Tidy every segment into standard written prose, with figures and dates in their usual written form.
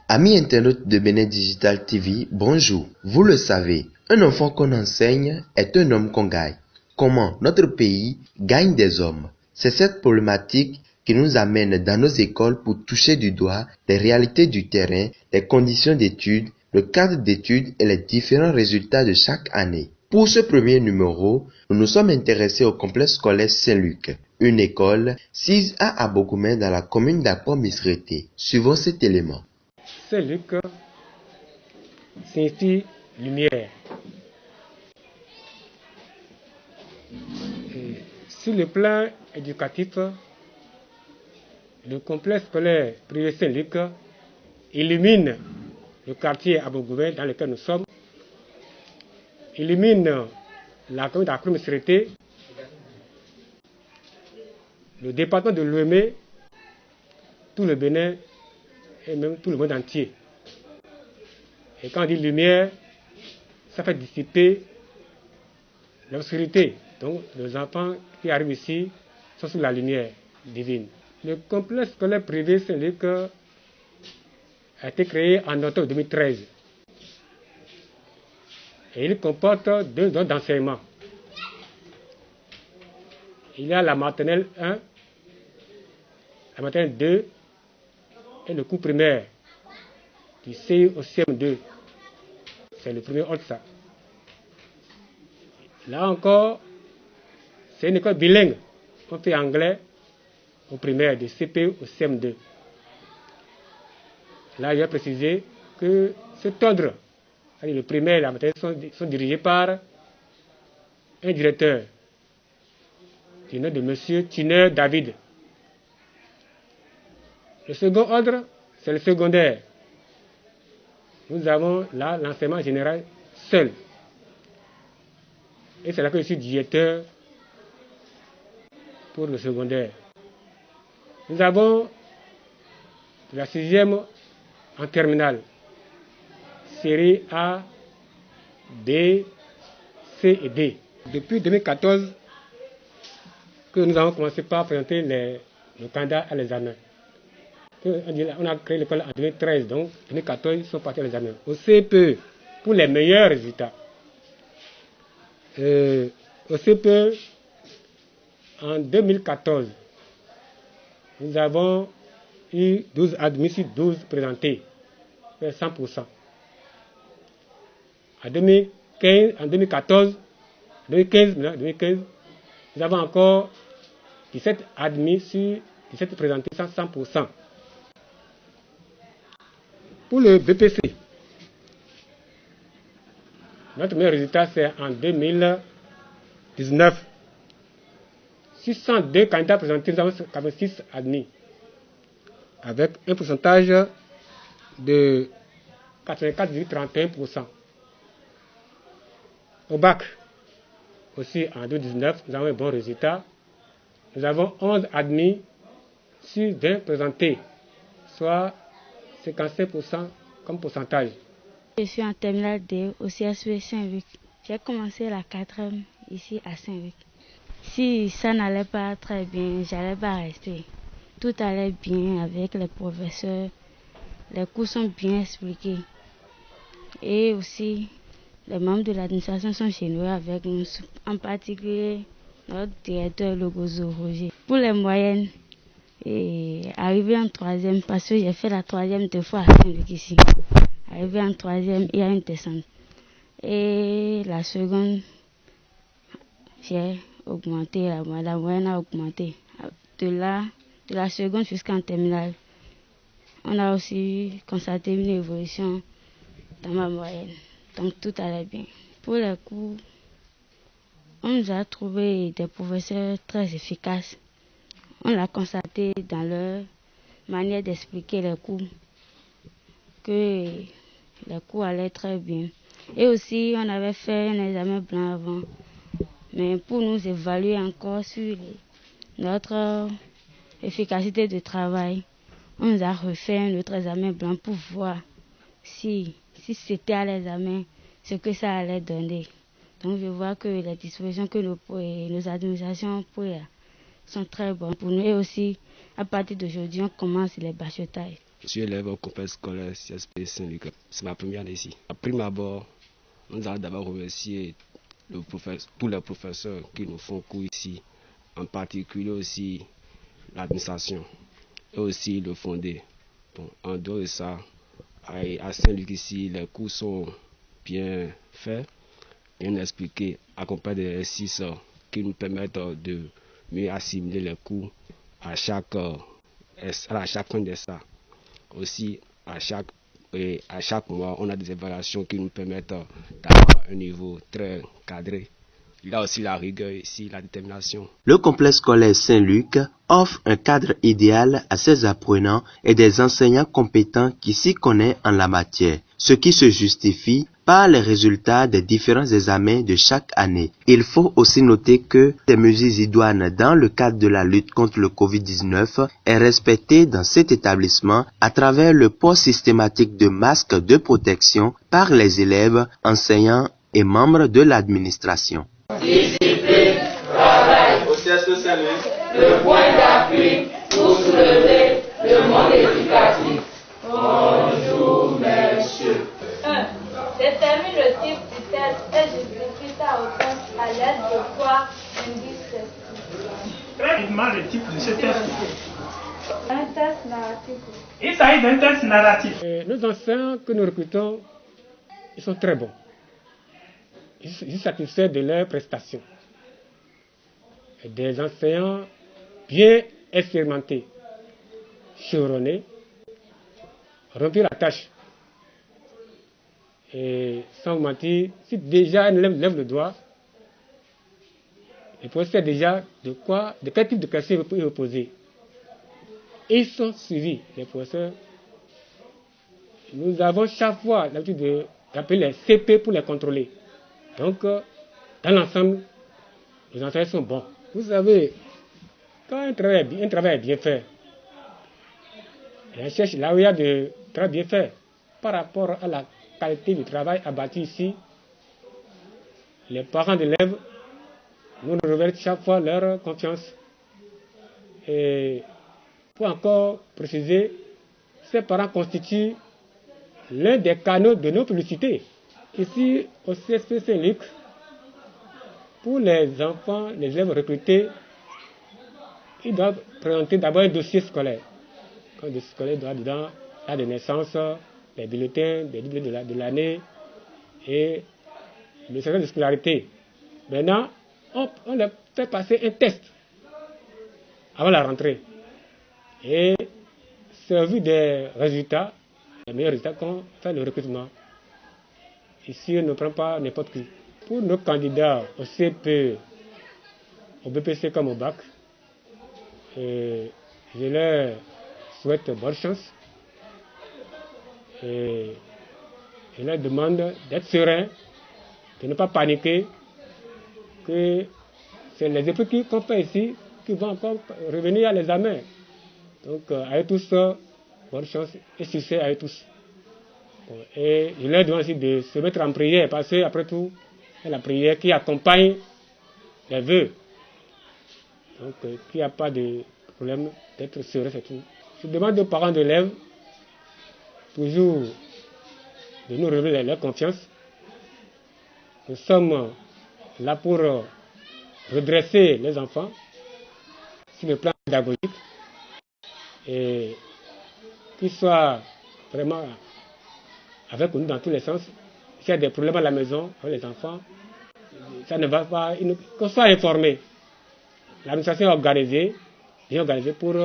Amis internautes de Bénin Digital TV, bonjour. Vous le savez, un enfant qu'on enseigne est un homme qu'on gagne. Comment notre pays gagne des hommes? C'est cette problématique qui nous amène dans nos écoles pour toucher du doigt les réalités du terrain, les conditions d'études, le cadre d'études et les différents résultats de chaque année. Pour ce premier numéro, nous nous sommes intéressés au complexe scolaire Saint-Luc, une école sise à Abogoumé dans la commune d'Akpo-Misrété. Suivons cet élément. Saint-Luc signifie lumière. Et sur le plan éducatif, le complexe scolaire privé Saint-Luc illumine le quartier Abogoumé dans lequel nous sommes, illumine la commune d'Akpo-Misrété, le département de Lomé, tout le Bénin et même tout le monde entier. Et quand on dit lumière, ça fait dissiper l'obscurité. Donc les enfants qui arrivent ici sont sous la lumière divine. Le complexe scolaire privé Saint-Luc a été créé en octobre 2013. Et il comporte 2 zones d'enseignement. Il y a la maternelle 1, la maternelle 2 et le cours primaire du CI au CM2. C'est le premier ordre ça. Là encore, c'est une école bilingue. On fait anglais au primaire, du CP au CM2. Là, il a précisé que cet ordre, le primaire et la maternelle, sont dirigés par un directeur du nom de M. Tiner David. Le second ordre, c'est le secondaire. Nous avons là l'enseignement général seul. Et c'est là que je suis directeur pour le secondaire. Nous avons la 6e en terminale. Série A, B, C et D. Depuis 2014 que nous avons commencé par présenter le candidat à l'examen. On a créé l'école en 2013, donc 2014, ils sont partis à l'examen. Au CPE, pour les meilleurs résultats. Au CPE, en 2014, nous avons eu 12 admis sur 12 présentés, 100%. En 2015, nous avons encore 17 admis sur 17 présentés, 100%. Pour le BPC, notre meilleur résultat c'est en 2019. 602 candidats présentés, nous avons 46 admis, avec un pourcentage de 84,31%. Au bac, aussi en 2019, nous avons un bon résultat. Nous avons 11 admis sur 20 présentés, soit 55% comme pourcentage. Je suis en terminale D au CSV Saint-Luc. J'ai commencé la 4e ici à Saint-Luc. Si ça n'allait pas très bien, j'allais pas rester. Tout allait bien avec les professeurs. Les cours sont bien expliqués. Et aussi, les membres de l'administration sont généreux avec nous, en particulier notre directeur Logozo Roger. Pour les moyennes, arrivé en 3e, parce que j'ai fait la 3e 2 fois à Saint-Luc ici. Arrivé en 3e, il y a une descente. Et la seconde, j'ai augmenté, la moyenne a augmenté. De la seconde jusqu'en terminale, on a aussi constaté une évolution dans ma moyenne. Donc tout allait bien. Pour les cours, on nous a trouvé des professeurs très efficaces. On l'a constaté dans leur manière d'expliquer les cours, que les cours allaient très bien. Et aussi, on avait fait un examen blanc avant. Mais pour nous évaluer encore sur notre efficacité de travail, on nous a refait un autre examen blanc pour voir si c'était à l'examen, ce que ça allait donner. Donc je vois que les dispositions que nos administrations sont très bonnes pour nous. Et aussi, à partir d'aujourd'hui, on commence les bachetages. Je suis élève au complexe scolaire CSP Saint-Luc. C'est ma première année ici. À prime abord, nous allons d'abord remercier tous les professeurs qui nous font cours ici, en particulier aussi l'administration et aussi le fondé. Bon, en dehors de ça, à Saint-Luc ici, les cours sont bien faits, bien expliqués, accompagnés d'exercices qui nous permettent de mieux assimiler les cours à chaque fin d'essai. Aussi, à chaque mois, on a des évaluations qui nous permettent d'avoir un niveau très cadré. Il y a aussi la rigueur ici, la détermination. Le complexe scolaire Saint-Luc offre un cadre idéal à ses apprenants et des enseignants compétents qui s'y connaissent en la matière, ce qui se justifie par les résultats des différents examens de chaque année. Il faut aussi noter que des mesures idoines dans le cadre de la lutte contre le Covid-19 est respectée dans cet établissement à travers le port systématique de masques de protection par les élèves, enseignants et membres de l'administration. Discipline, travail, au CSP Saint-Luc, le point d'appui pour soulever le monde éducatif. Bonjour, messieurs. 1. Détermine le type du test et justifie ta réponse à l'aide de quoi indice ceci. Très rapidement le type de ce test. Un test narratif. Il s'agit d'un test narratif. Nos enseignants que nous recrutons, ils sont très bons. Ils sont satisfaits de leurs prestations. Des enseignants bien expérimentés, chevronnés, remplir la tâche. Et sans mentir, si déjà un élève lève le doigt, il peut savoir déjà de quel type de question il peut poser. Ils sont suivis, les professeurs. Nous avons chaque fois l'habitude d'appeler les CP pour les contrôler. Donc, dans l'ensemble, les enseignants sont bons. Vous savez, quand un travail est bien fait, on cherche là où il y a de travail bien fait. Par rapport à la qualité du travail abattu ici, les parents d'élèves nous révèlent chaque fois leur confiance. Et pour encore préciser, ces parents constituent l'un des canaux de nos publicités. Ici, au CSP Saint-Luc, pour les enfants, les élèves recrutés, ils doivent présenter d'abord un dossier scolaire. Un dossier scolaire doit dedans la de naissance, les bulletins, les diplômes de l'année et le certificat de scolarité. Maintenant, on leur fait passer un test avant la rentrée. Et c'est au vu des résultats, les meilleurs résultats qu'on fait le recrutement. Ici, on ne prend pas n'importe qui. Pour nos candidats au CP, au BPC comme au bac, je leur souhaite bonne chance. Et je leur demande d'être sereins, de ne pas paniquer, que c'est les épreuves qu'on fait ici qui vont encore revenir à l'examen. Donc, à eux tous, bonne chance et succès à eux tous. Bon, et je leur demande aussi de se mettre en prière, parce que, après tout, c'est la prière qui accompagne les vœux. Donc, qu'il n'y a pas de problème d'être serein, c'est tout. Je demande aux parents d'élèves toujours de nous révéler leur confiance. Nous sommes là pour redresser les enfants sur le plan pédagogique et qu'ils soient vraiment avec nous dans tous les sens. S'il y a des problèmes à la maison avec les enfants, ça ne va pas, qu'on soit informé. L'administration est bien organisée pour,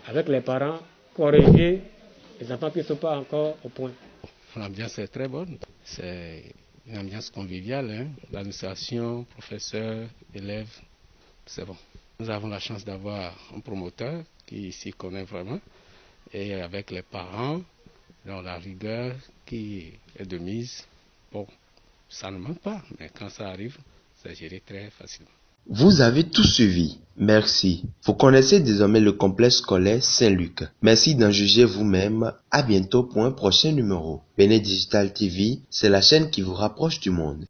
avec les parents, corriger les enfants qui ne sont pas encore au point. L'ambiance est très bonne. C'est une ambiance conviviale. Hein? L'administration, professeurs, élèves, c'est bon. Nous avons la chance d'avoir un promoteur qui s'y connaît vraiment. Et avec les parents, dans la rigueur qui est de mise, bon, ça ne manque pas. Mais quand ça arrive, c'est géré très facilement. Vous avez tout suivi. Merci. Vous connaissez désormais le complexe scolaire Saint-Luc. Merci d'en juger vous-même. À bientôt pour un prochain numéro. Béné Digital TV, c'est la chaîne qui vous rapproche du monde.